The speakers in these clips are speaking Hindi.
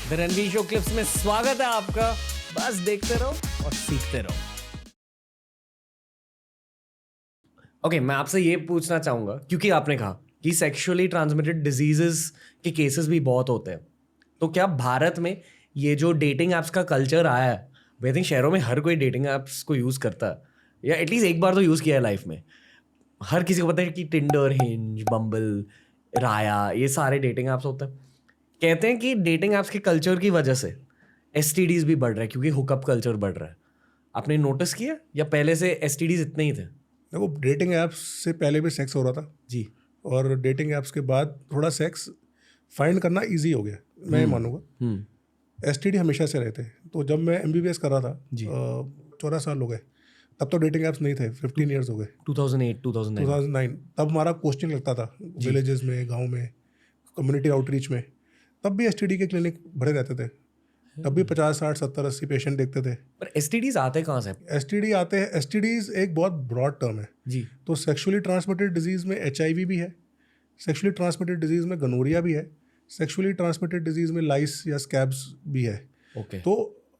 द रणवीर शो क्लिप्स में स्वागत है आपका। बस देखते रहो और सीखते रहो। ओके, मैं आपसे ये पूछना चाहूंगा क्योंकि आपने कहा कि सेक्सुअली ट्रांसमिटेड डिजीजेस के केसेस भी बहुत होते हैं, तो क्या भारत में ये जो डेटिंग एप्स का कल्चर आया है, आई थिंक शहरों में हर कोई डेटिंग एप्स को यूज़ करता है या एटलीस्ट एक बार तो यूज़ किया है लाइफ में। हर किसी को पता है कि टिंडर, हिंज, बम्बल, राया, ये सारे डेटिंग एप्स होते हैं। कहते हैं कि डेटिंग एप्स के कल्चर की वजह से एसटीडीज भी बढ़ रहा है क्योंकि हुकअप कल्चर बढ़ रहा है। आपने नोटिस किया या पहले से एसटीडीज इतने ही थे? देखो, डेटिंग ऐप्स से पहले भी सेक्स हो रहा था जी। और डेटिंग ऐप्स के बाद थोड़ा सेक्स फाइंड करना इजी हो गया, मैं ये मानूंगा। एसटीडी हमेशा से रहे थे। तो जब मैं एमबीबीएस कर रहा था, 14 साल हो गए, तब तो डेटिंग ऐप्स नहीं थे। 15 ईयर्स हो गए। 2008 2009 तब हमारा पोस्टिंग लगता था विलेजेस में, गाँव में, कम्युनिटी आउटरीच में। तब भी एसटीडी के क्लिनिक भरे रहते थे। तब भी 50, 60, 70, 80 पेशेंट देखते थे। पर एसटीडीज आते कहाँ से? एसटीडी आते हैं, एसटीडीज एक बहुत ब्रॉड टर्म है जी। तो सेक्सुअली ट्रांसमिटेड डिजीज़ में एचआईवी भी है, सेक्सुअली ट्रांसमिटेड डिजीज़ में गनोरिया भी है, सेक्सुअली ट्रांसमिटेड डिजीज़ में लाइस या स्कैब्स भी है। ओके। तो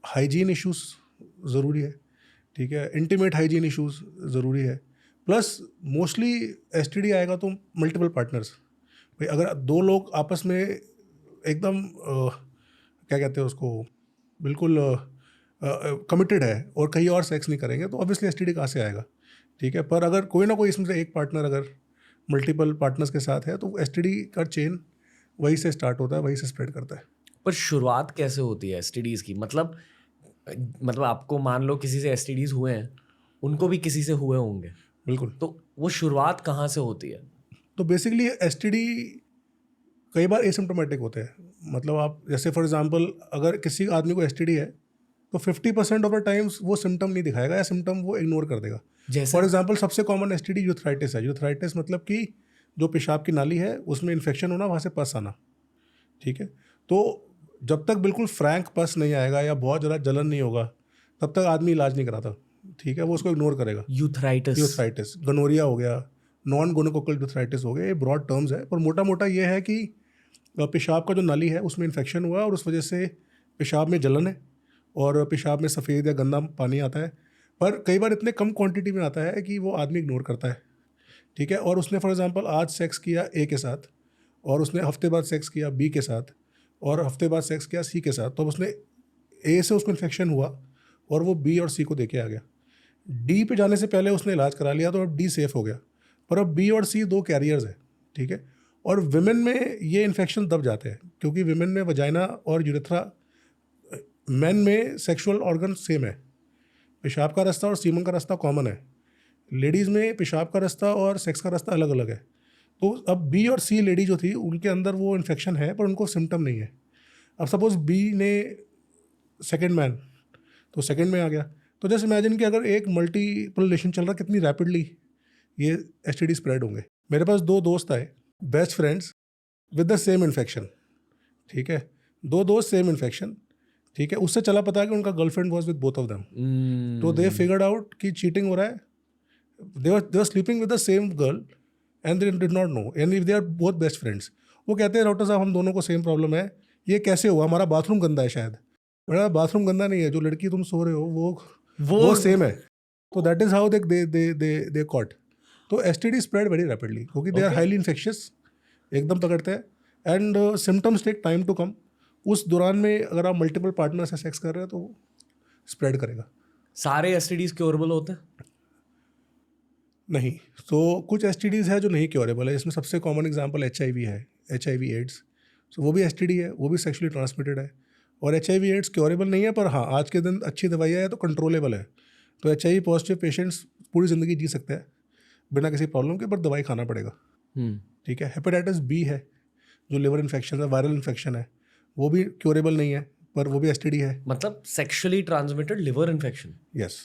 हाइजीन इश्यूज ज़रूरी है, ठीक है, इंटीमेट हाइजीन इश्यूज ज़रूरी है। प्लस मोस्टली एसटीडी आएगा तो मल्टीपल पार्टनर्स। भाई अगर दो लोग आपस में एकदम क्या कहते हैं उसको, बिल्कुल कमिटेड है और कहीं और सेक्स नहीं करेंगे तो ऑब्वियसली एसटीडी कहाँ से आएगा, ठीक है। पर अगर कोई ना कोई इसमें से एक पार्टनर अगर मल्टीपल पार्टनर्स के साथ है तो एसटीडी का चेन वहीं से स्टार्ट होता है, वहीं से स्प्रेड करता है। पर शुरुआत कैसे होती है एसटीडीज की? मतलब आपको मान लो किसी से एसटीडीज हुए हैं, उनको भी किसी से हुए होंगे, बिल्कुल। तो वो शुरुआत कहाँ से होती है? तो बेसिकली एसटीडी कई बार एसिम्प्टोमेटिक होते हैं। मतलब आप जैसे फॉर एग्जांपल अगर किसी आदमी को एसटीडी है तो 50% ऑफ द टाइम्स वो सिम्टम नहीं दिखाएगा या सिम्टम वो इग्नोर कर देगा। जैसे फॉर एग्जांपल सबसे कॉमन एसटीडी यूथराइटिस है। यूथराइटिस मतलब कि जो पेशाब की नाली है उसमें इन्फेक्शन होना, वहाँ से पस आना, ठीक है। तो जब तक बिल्कुल फ्रैंक पस नहीं आएगा या बहुत ज़्यादा जलन नहीं होगा तब तक आदमी इलाज नहीं कराता, ठीक है, वो उसको इग्नोर करेगा। यूथराइटिस, गनोरिया हो गया, नॉन गोनोकोकल यूथराइटिस हो गया, ये ब्रॉड टर्म्स है। पर मोटा मोटा ये है कि पेशाब का जो नाली है उसमें इन्फेक्शन हुआ और उस वजह से पेशाब में जलन है और पेशाब में सफ़ेद या गंदा पानी आता है। पर कई बार इतने कम क्वांटिटी में आता है कि वो आदमी इग्नोर करता है, ठीक है। और उसने फॉर एग्जांपल आज सेक्स किया ए के साथ और उसने हफ्ते बाद सेक्स किया बी के साथ और हफ्ते बाद सेक्स किया सी के साथ, तो उसने ए से उसको इन्फेक्शन हुआ और वो बी और सी को देके आ गया। डी पे जाने से पहले उसने इलाज करा लिया तो अब डी सेफ हो गया, पर अब बी और सी दो कैरियर्स है, ठीक है। और विमेन में ये इन्फेक्शन दब जाते हैं क्योंकि विमेन में वजाइना और यूरेथ्रा, मेन में सेक्सुअल ऑर्गन सेम है, पेशाब का रास्ता और सीमन का रास्ता कॉमन है। लेडीज़ में पेशाब का रास्ता और सेक्स का रास्ता अलग अलग है। तो अब बी और सी लेडी जो थी उनके अंदर वो इन्फेक्शन है पर उनको सिम्टम नहीं है। अब सपोज बी ने सेकेंड मैन तो सेकेंड में आ गया, तो जस्ट इमेजिन कि अगर एक मल्टीपल रिलेशन चल रहा कितनी रैपिडली ये एसटीडी स्प्रेड होंगे। मेरे पास दो दोस्त आए, best friends with the same infection, ठीक है, दो दोस्त सेम इन्फेक्शन, ठीक है। उससे चला पता है कि उनका girlfriend was with both of them, तो दे फिगर्ड आउट कि चीटिंग हो रहा है। They were sleeping with the same girl and they did not know and if they are both best friends. वो कहते हैं डॉक्टर साहब हम दोनों को सेम प्रॉब्लम है, ये कैसे हुआ? हमारा बाथरूम गंदा है शायद। मेरा बाथरूम गंदा नहीं है, जो लड़की तुम सो रहे हो वो सेम है। तो that is how they caught. तो एसटीडी स्प्रेड वेरी रैपिडली क्योंकि दे आर हाईली इन्फेक्शियस, एकदम पकड़ते हैं and symptoms take time to come. उस दौरान में अगर आप मल्टीपल पार्टनर से सेक्स कर रहे हो तो स्प्रेड करेगा। सारे एसटीडीज क्योरेबल होते हैं? नहीं, तो कुछ एसटीडीज़ है जो नहीं क्योरेबल है। इसमें सबसे कॉमन एग्जांपल एचआईवी है, एचआईवी एड्स। सो वो भी एसटीडी है, वो भी सेक्सुअली ट्रांसमिटेड है और एचआईवी एड्स क्योरेबल नहीं है, पर हाँ आज के दिन अच्छी दवाइयाँ है तो कंट्रोलेबल है। तो एचआईवी पॉजिटिव पेशेंट्स पूरी ज़िंदगी जी सकते हैं बिना किसी प्रॉब्लम के, पर दवाई खाना पड़ेगा, ठीक है। हेपेटाइटिस बी है जो लिवर इन्फेक्शन है, वायरल इन्फेक्शन है, वो भी क्योरेबल नहीं है पर वो भी एसटीडी है। मतलब sexually transmitted liver infection? Yes.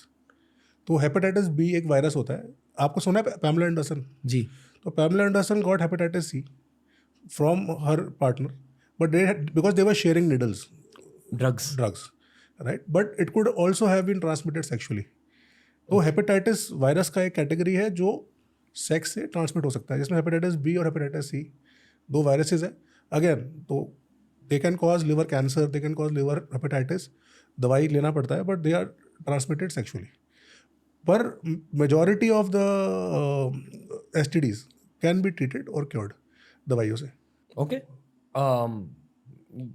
तो हेपेटाइटिस बी एक वायरस होता है। आपको सुना है पैमला एंडरसन? जी। तो Pamela Anderson got hepatitis C from her partner but because they were sharing needles, drugs, right, but it could also have been transmitted sexually. तो हेपेटाइटिस वायरस का एक कैटेगरी है जो सेक्स से ट्रांसमिट हो सकता है, जिसमें हेपेटाइटिस बी और हेपेटाइटिस सी दो वायरसेस है। अगेन तो they can cause liver cancer, they can cause liver hepatitis, दवाई लेना पड़ता है, but they are transmitted sexually. पर majority of the STDs can be treated और क्योर्ड दवाइयों से. ओके.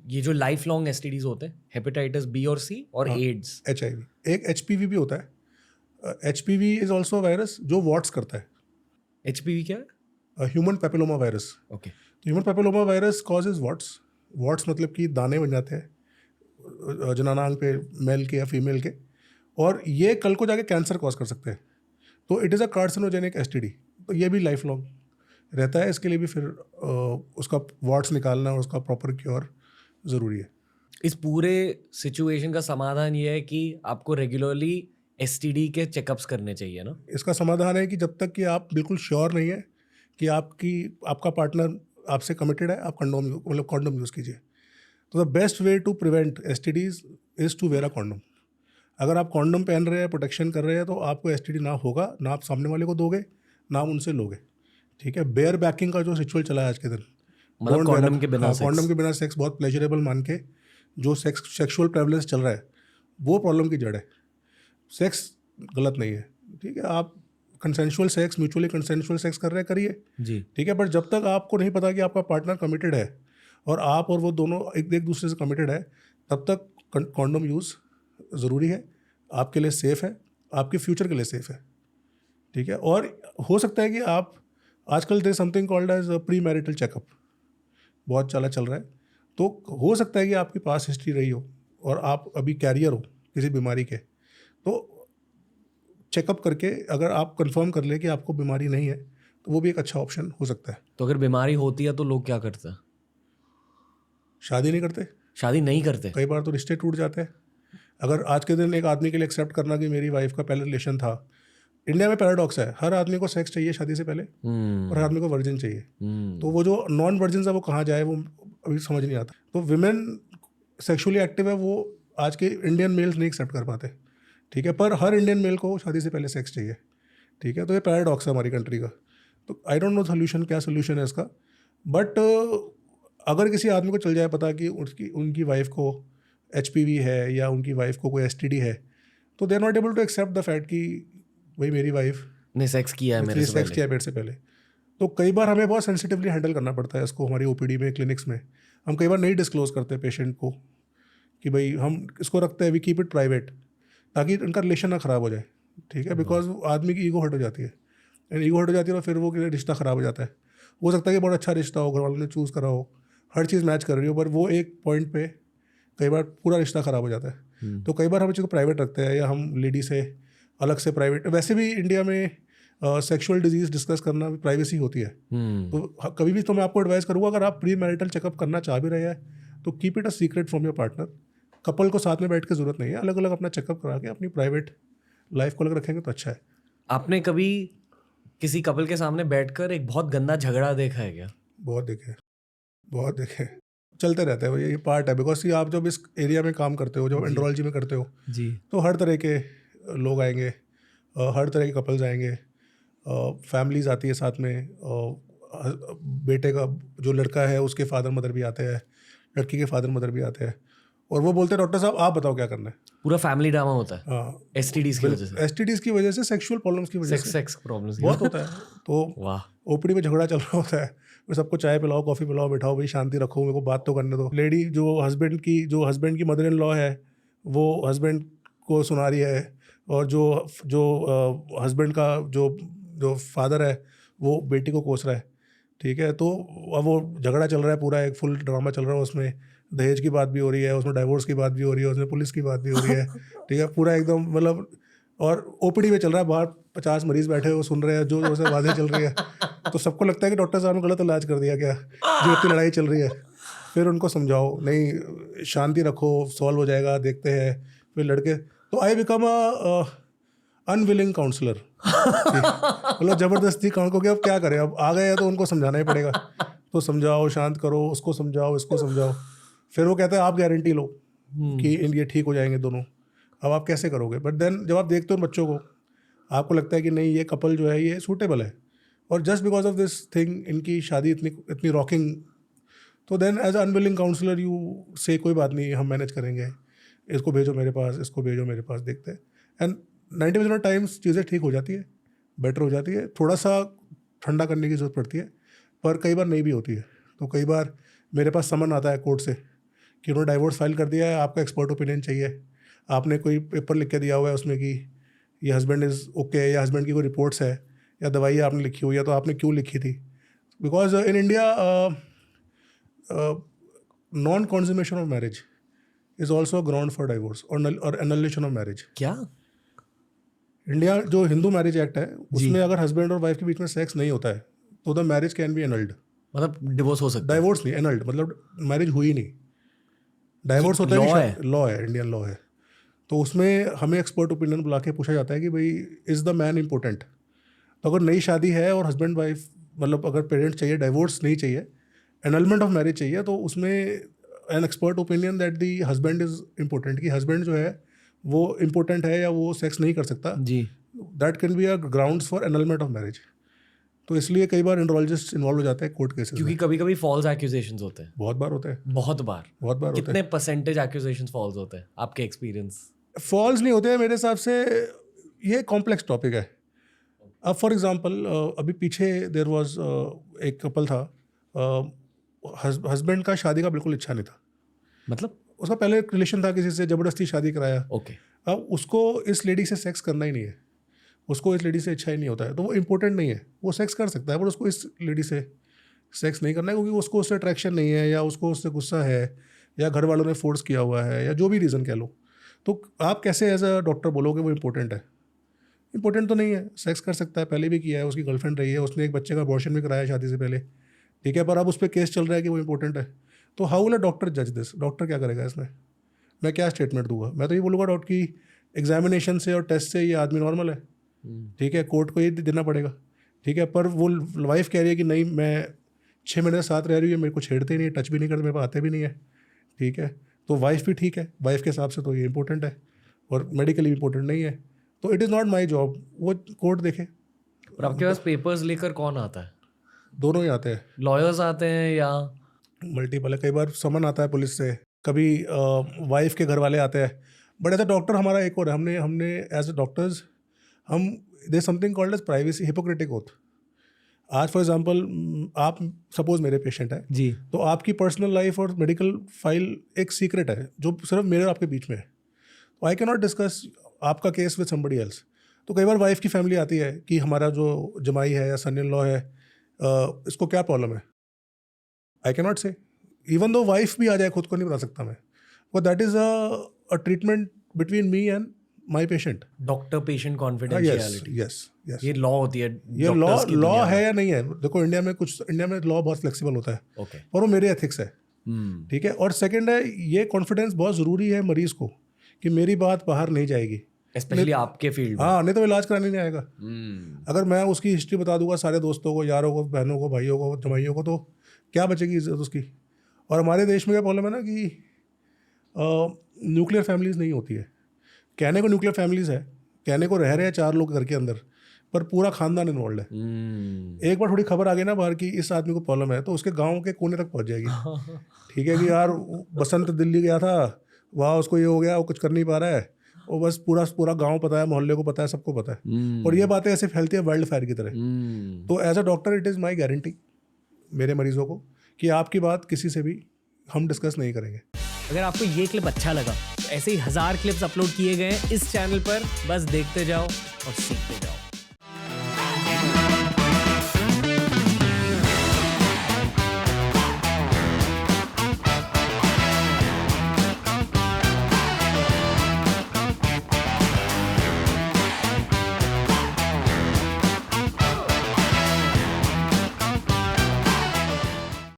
ये जो लाइफ लॉन्ग एसटीडीज होते हैं, हेपेटाइटिस बी और सी और एड्स. HIV, एक HPV भी होता है. HPV इज ऑल्सो वायरस जो वॉट्स करता है. एचपीवी क्या है? Human papilloma virus. Okay. Human papilloma virus causes warts. Warts मतलब कि दाने बन जाते हैं जनानांग पे, मेल के या फीमेल के, और ये कल को जाके कैंसर कॉज कर सकते हैं. तो it is a carcinogenic STD. तो ये भी लाइफ लॉन्ग रहता है. इसके लिए भी फिर उसका वॉट्स निकालना और उसका प्रॉपर क्योर ज़रूरी है. इस पूरे सिचुएशन का समाधान ये है कि आपको रेगुलरली एसटीडी के चेकअप्स करने चाहिए ना. इसका समाधान है कि जब तक कि आप बिल्कुल श्योर नहीं है कि आपका पार्टनर आपसे कमिटेड है, आप कॉन्डोम यूज़ कीजिए. तो the best way to prevent STDs is to wear a condom. अगर आप कॉन्डोम पहन रहे हैं, प्रोटेक्शन कर रहे हैं, तो आपको STD ना होगा, ना आप सामने वाले को दोगे, ना आप उनसे लोगे. ठीक है. बेयर बैकिंग का जो रिचुअल चला है आज के दिन, मतलब कॉन्डम के बिना कॉन्डम के बिना सेक्स बहुत प्लेजरेबल मान के जो सेक्सुअल प्रेवलेंस चल रहा है, वो प्रॉब्लम की जड़ है. सेक्स गलत नहीं है. ठीक है. आप consensual sex, mutually consensual sex कर रहे हैं, करिए. जी. ठीक है. बट जब तक आपको नहीं पता कि आपका पार्टनर कमिटेड है और आप और वो दोनों एक दूसरे से कमिटेड है, तब तक कॉन्डोम यूज़ ज़रूरी है. आपके लिए सेफ़ है, आपके फ्यूचर के लिए सेफ़ है. ठीक है. और हो सकता है कि आप आजकल they something called as premarital checkup बहुत चल रहा है. तो हो सकता है कि आपकी पास हिस्ट्री रही हो और आप अभी कैरियर हो किसी बीमारी के, तो चेकअप करके अगर आप कंफर्म कर ले कि आपको बीमारी नहीं है, तो वो भी एक अच्छा ऑप्शन हो सकता है. तो अगर बीमारी होती है तो लोग क्या करते हैं? शादी नहीं करते. शादी नहीं करते. कई बार तो रिश्ते टूट जाते हैं. अगर आज के दिन एक आदमी के लिए एक्सेप्ट करना कि मेरी वाइफ का पहले रिलेशन था, इंडिया में पैराडॉक्स है, हर आदमी को सेक्स चाहिए शादी से पहले और हर आदमी को वर्जिन चाहिए. तो वो जो नॉन वर्जिन है वो कहाँ जाए, वो अभी समझ नहीं आता. तो विमेन सेक्सुअली एक्टिव है, वो आज के इंडियन मेल्स नहीं एक्सेप्ट कर पाते. ठीक है. पर हर इंडियन मेल को शादी से पहले सेक्स चाहिए. ठीक है. तो ये पैराडॉक्स है हमारी कंट्री का. तो आई डोंट नो सोल्यूशन, क्या सोल्यूशन है इसका. बट अगर किसी आदमी को चल जाए पता कि उनकी वाइफ को HPV है या उनकी वाइफ को कोई STD है, तो they are not able to accept the fact कि भाई मेरी वाइफ ने सेक्स किया है मेरे से सेक्स किया मेरे से पहले. तो कई बार हमें बहुत सेंसिटिवली हैंडल करना पड़ता है इसको. हमारी OPD में, क्लिनिक्स में हम कई बार नहीं डिस्क्लोज करते पेशेंट को कि भाई हम इसको रखते हैं, वी कीप इट प्राइवेट, ताकि उनका रिलेशन ना ख़राब हो जाए. ठीक है. बिकॉज आदमी की ईगो हट हो जाती है, एंड ईगो हट हो जाती है तो फिर वो रिश्ता ख़राब हो जाता है. हो सकता है कि बहुत अच्छा रिश्ता हो, घर वालों ने चूज़ करा हो, हर चीज़ मैच कर रही हो, पर वो एक पॉइंट पे कई बार पूरा रिश्ता ख़राब हो जाता है. तो कई बार हम चीज़ को प्राइवेट रखते हैं, या हम लेडी से अलग से प्राइवेट. वैसे भी इंडिया में सेक्सुअल डिजीज़ डिस्कस करना प्राइवेसी होती है. तो कभी भी तो मैं आपको एडवाइस करूँगा, अगर आप प्री मैरिटल चेकअप करना चाह भी रहे हैं तो keep it a secret from your partner. Couple को साथ में बैठ के ज़रूरत नहीं है, अलग अलग अपना चेकअप करा के अपनी प्राइवेट लाइफ को अलग रखेंगे तो अच्छा है. आपने कभी किसी कपल के सामने बैठकर एक बहुत गंदा झगड़ा देखा है क्या? बहुत देखे. चलते रहता है, ये पार्ट है. बिकॉज कि आप जब इस एरिया में काम करते हो, जब एंड्रोलॉजी में करते हो जी, तो हर तरह के लोग आएंगे, हर तरह के कपल्स आएंगे, फैमिलीज आती है साथ में. बेटे का जो लड़का है उसके फादर मदर भी आते हैं, लड़की के फादर मदर भी आते हैं, और वो बोलते हैं डॉक्टर साहब आप बताओ क्या करना है. पूरा फैमिली ड्रामा होता है. हाँ, एसटीडीज की वजह से, STDs की वजह से, सेक्सुअल प्रॉब्लम्स की वजह से सेक्स प्रॉब्लम्स बहुत होता है. तो वाह. OPD में झगड़ा चल रहा होता है, फिर सबको चाय पिलाओ, कॉफ़ी पिलाओ, बैठाओ भाई, शांति रखो, मेरे को बात तो करने दो. लेडी जो हस्बैंड की मदर इन लॉ है, वो हस्बैंड को सुना रही है, और जो हस्बैंड का जो फादर है वो बेटी को कोस रहा है. ठीक है. तो अब वो झगड़ा चल रहा है, पूरा एक फुल ड्रामा चल रहा है. उसमें दहेज की बात भी हो रही है, उसमें डाइवोर्स की बात भी हो रही है, उसमें पुलिस की बात भी हो रही है. ठीक है. पूरा एकदम मतलब, और OPD में चल रहा है, बाहर 50 मरीज बैठे हो सुन रहे हैं, जो से बातें चल रही है. तो सबको लगता है कि डॉक्टर साहब ने गलत इलाज कर दिया क्या, जो इतनी लड़ाई चल रही है. फिर उनको समझाओ, नहीं शांति रखो, सॉल्व हो जाएगा, देखते हैं. फिर लड़के, तो I become a unwilling counsellor. मतलब ज़बरदस्ती को, कि अब क्या करें, अब आ गए हैं तो उनको समझाना ही पड़ेगा. तो समझाओ, शांत करो, उसको समझाओ, इसको समझाओ. फिर वो कहते हैं आप गारंटी लो कि ये ठीक हो जाएंगे दोनों. अब आप कैसे करोगे. बट देन जब आप देखते हो बच्चों को, आपको लगता है कि नहीं ये कपल जो है ये सूटेबल है, और just because of this thing इनकी शादी इतनी रॉकिंग. तो then as unwilling counsellor you से कोई बात नहीं, हम मैनेज करेंगे, इसको भेजो मेरे पास, इसको भेजो मेरे पास, देखते हैं। एंड 90% टाइम्स चीज़ें ठीक हो जाती है, बेटर हो जाती है, थोड़ा सा ठंडा करने की ज़रूरत पड़ती है, पर कई बार नहीं भी होती है। तो कई बार मेरे पास समन आता है कोर्ट से कि उन्होंने डाइवोर्स फाइल कर दिया है, आपका एक्सपर्ट ओपिनियन चाहिए, आपने कोई पेपर लिख के दिया हुआ है उसमें कि ये हस्बैंड इज़ ओके, या हस्बैंड की कोई रिपोर्ट्स है या दवाई आपने लिखी हुई है, तो आपने क्यों लिखी थी? Because in India non consummation of marriage is also ground for divorce और एनुलेशन ऑफ मैरिज। क्या? इंडिया जो हिंदू मैरिज एक्ट है उसमें अगर हस्बैंड और वाइफ के बीच में सेक्स नहीं होता है तो द मैरिज कैन बी एनल्ड। मतलब डिवोर्स हो सकता है? डाइवोर्स नहीं, एनल्ड मतलब मैरिज हुई नहीं, डाइवोर्स होता है, लॉ है, इंडियन लॉ है। तो उसमें हमें एक्सपर्ट ओपिनियन बुला के पूछा जाता है कि भाई इज़ द मैन इंपॉर्टेंट? तो अगर नई शादी है और हस्बैंड वाइफ मतलब अगर पेरेंट्स चाहिए, डाइवोर्स नहीं चाहिए, एनलमेंट ऑफ मैरिज चाहिए, तो उसमें an expert opinion that the husband is important, कि हस्बैंड जो है वो इम्पोर्टेंट है या वो सेक्स नहीं कर सकता जी, that can be a grounds for annulment of marriage. तो इसलिए कई बार एंड्रोलॉजिस्ट इन्वॉल्व हो जाते हैं कोर्ट केसेस क्योंकि में। कभी कभी फॉल्स एक्यूजेशंस होते हैं। बहुत बार होते हैं, बहुत बार होते कितने परसेंटेज एक्यूजेशंस फॉल्स होते हैं आपके एक्सपीरियंस? हैं। फॉल्स नहीं होते हैं मेरे हिसाब से, ये कॉम्प्लेक्स टॉपिक है। अब फॉर एग्जांपल अभी पीछे देर वाज एक कपल था, हस्बैंड का शादी का बिल्कुल इच्छा नहीं था, मतलब उसका पहले रिलेशन था किसी से, ज़बरदस्ती शादी कराया। ओके, अब उसको इस लेडी से सेक्स करना ही नहीं है, उसको इस लेडी से इच्छा ही नहीं होता है, तो वो इम्पोर्टेंट नहीं है, वो सेक्स कर सकता है पर उसको इस लेडी से सेक्स नहीं करना है क्योंकि उसको उससे अट्रैक्शन नहीं है, या उसको उससे गुस्सा है, या घर वालों ने फोर्स किया हुआ है, या जो भी रीज़न कह लो। तो आप कैसे एज अ डॉक्टर बोलोगे वो इम्पोर्टेंट है? इंपॉर्टेंट तो नहीं है, सेक्स कर सकता है, पहले भी किया है, उसकी गर्लफ्रेंड रही है, उसने एक बच्चे का अबॉर्शन भी कराया शादी से पहले, ठीक है, पर अब उस पर केस चल रहा है कि वो इंपॉर्टेंट है। तो हाउ विल अ डॉक्टर जज दिस? डॉक्टर क्या करेगा इसमें? मैं क्या स्टेटमेंट दूंगा? मैं तो ये बोलूँगा डॉक्टर की एग्जामिनेशन से और टेस्ट से ये आदमी नॉर्मल है, ठीक है, कोर्ट को ये देना पड़ेगा, ठीक है, पर वो वाइफ कह रही है कि नहीं मैं 6 महीने साथ रह रही हूँ, मेरे को छेड़ते ही नहीं, टच भी नहीं करते, मेरे पास आते भी नहीं है, ठीक है, तो वाइफ भी ठीक है, वाइफ के हिसाब से तो ये इंपॉर्टेंट है और मेडिकली इंपॉर्टेंट नहीं है, तो it is not my job, वो कोर्ट देखे। और आपके पास पेपर्स लेकर कौन आता है? दोनों ही आते हैं, लॉयर्स आते हैं या मल्टीपल है, कई बार समन आता है पुलिस से, कभी वाइफ के घर वाले आते हैं, बट एज अ डॉक्टर हमारा एक और है, हमने एज अ डॉक्टर्स हम दे something called as privacy Hippocratic oath. आज फॉर एग्जांपल आप सपोज मेरे पेशेंट है जी, तो आपकी पर्सनल लाइफ और मेडिकल फाइल एक सीक्रेट है जो सिर्फ मेरे और आपके बीच में है, तो आई कैन नॉट डिस्कस आपका केस विद समबडी एल्स। तो कई बार वाइफ की फैमिली आती है कि हमारा जो जमाई है या सन इन लॉ है इसको क्या प्रॉब्लम है, आई कैन नॉट से, इवन दो वाइफ भी आ जाए खुद को नहीं बता सकता मैं, but that is a treatment between me and my patient. Doctor patient confidentiality, yes ये लॉ होती है, ये doctors की लॉ दुनिया है में। या नहीं है? देखो इंडिया में लॉ बहुत फ्लेक्सिबल होता है, ओके, पर वो मेरे एथिक्स है, ठीक है। और सेकंड है ये कॉन्फिडेंस बहुत ज़रूरी है मरीज को कि मेरी बात बाहर नहीं जाएगी, स्पेशली आपके फील्ड में। हाँ, नहीं तो इलाज कराने नहीं आएगा। अगर मैं उसकी हिस्ट्री बता दूंगा सारे दोस्तों को, यारों को, बहनों को, भाइयों को, जमाइयों को, तो क्या बचेगी इज्जत उसकी। और हमारे देश में क्या प्रॉब्लम है ना कि न्यूक्लियर फैमिलीज नहीं होती है, कहने को न्यूक्लियर फैमिलीज है, कहने को रह रहे हैं 4 लोग घर के अंदर, पर पूरा खानदान इन्वॉल्व है। एक बार थोड़ी खबर आ गई ना बाहर की इस आदमी को प्रॉब्लम है, तो उसके गांव के कोने तक पहुंच जाएगी, ठीक है, कि यार बसंत दिल्ली गया था, वहाँ उसको ये हो गया, वो कुछ कर नहीं पा रहा है, वो बस पूरा गांव पता है, मोहल्ले को पता है, सबको पता है, और ये बातें ऐसे फैलती है वाइल्ड फायर की तरह। तो as a doctor it is my guarantee मेरे मरीजों को कि आपकी बात किसी से भी हम डिस्कस नहीं करेंगे। अगर आपको ये क्लिप अच्छा लगा तो ऐसे ही 1000 क्लिप्स अपलोड किए गए हैं इस चैनल पर, बस देखते जाओ और सीखते जाओ।